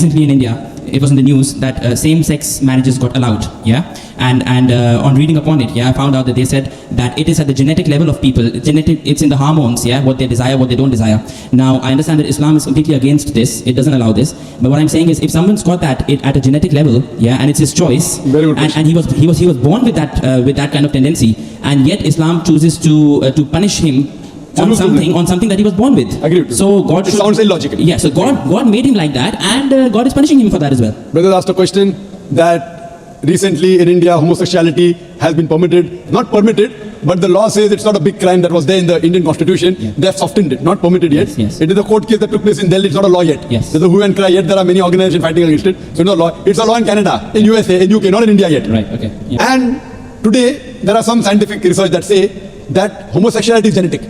Recently in India, it was in the news that same-sex marriages got allowed, yeah, and on reading upon it, yeah, I found out that they said that it is at the genetic level of people. It's in the hormones, yeah, what they desire, what they don't desire. Now, I understand that Islam is completely against this; it doesn't allow this. But what I'm saying is, if someone's got that at a genetic level, yeah, and it's his choice, and he was born with that kind of tendency, and yet Islam chooses to punish him on something that he was born with. Agreed. So God sounds illogical. Yeah. So God made him like that, and God is punishing him for that as well. Brother asked a question that recently in India homosexuality has been permitted, not permitted, but the law says it's not a big crime that was there in the Indian constitution. Yeah. They have softened it, not permitted yet. Yes. It is a court case that took place in Delhi. It's not a law yet. Yes. There's a hue and cry yet. There are many organizations fighting against it. So it's not a law. It's a law in Canada, in USA, in UK, not in India yet. Right. Okay. Yeah. And today there are some scientific research that say that homosexuality is genetic.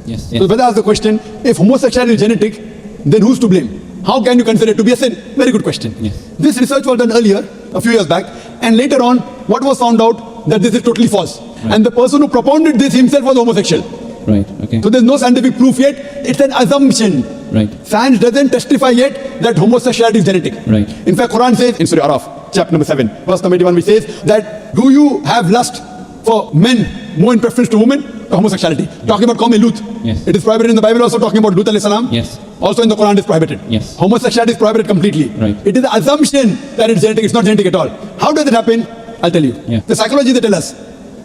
Yes. So brother asked the question, if homosexuality is genetic, then who's to blame? How can you consider it to be a sin? Very good question. Yes. This research was done earlier, a few years back, and later on, what was found out that this is totally false. Right. And the person who propounded this himself was homosexual. Right. Okay. So there's no scientific proof yet. It's an assumption. Right. Science doesn't testify yet that homosexuality is genetic. Right. In fact, Qur'an says in Surah Araf, chapter number 7, verse number 81, which says that do you have lust for men more in preference to women? Homosexuality. Yes. Talking about Qawm Lut. Yes. It is prohibited in the Bible, also talking about Lut alayhi salam. Yes. Also in the Quran it is prohibited. Yes. Homosexuality is prohibited completely. Right. It is the assumption that it's genetic. It's not genetic at all. How does it happen? I'll tell you. Yeah. The psychology, they tell us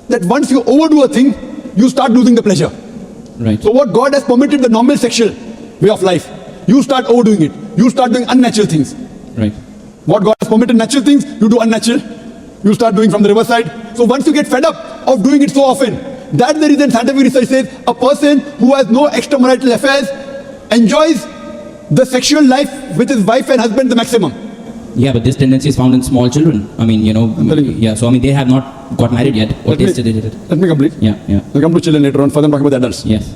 that once you overdo a thing, you start losing the pleasure. Right. So what God has permitted, the normal sexual way of life, you start overdoing it. You start doing unnatural things. Right. What God has permitted natural things, you do unnatural. You start doing from the reverse side. So once you get fed up of doing it so often, that's the reason scientific research says a person who has no extramarital affairs enjoys the sexual life with his wife and husband the maximum. Yeah, but this tendency is found in small children. I mean, yeah. So I mean, they have not got married yet or tasted it. Let me complete. Yeah. Yeah. We'll come to children later on. First, I'm talking about the adults. Yes.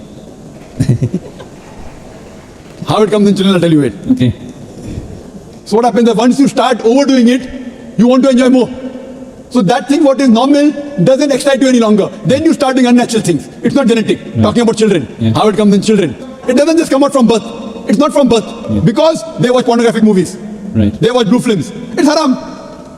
How it comes in children, I'll tell you it. Okay. So what happens is once you start overdoing it, you want to enjoy more. So that thing what is normal doesn't excite you any longer. Then you start doing unnatural things. It's not genetic. Right. Talking about children. Yeah. How it comes in children. It doesn't just come out from birth. It's not from birth. Yeah. Because they watch pornographic movies. Right. They watch blue films. It's haram.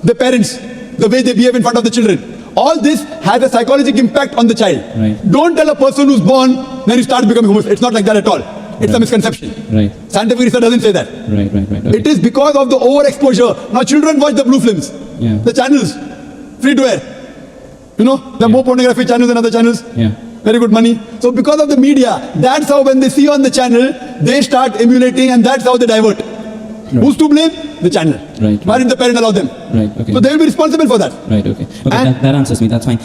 The parents, the way they behave in front of the children. All this has a psychological impact on the child. Right. Don't tell a person who's born, then he starts becoming homosexual. It's not like that at all. It's right. A misconception. Right. Scientific research doesn't say that. Right. Okay. It is because of the overexposure. Now children watch the blue films. Yeah. The channels. Free to air. You know, there are more pornography channels than other channels. Yeah. Very good money. So because of the media, that's how when they see on the channel, they start emulating and that's how they divert. Right. Who's to blame? The channel. Right. Why didn't the parent allow them? Right. Okay. So they will be responsible for that. Right. Okay. Okay. That answers me. That's fine.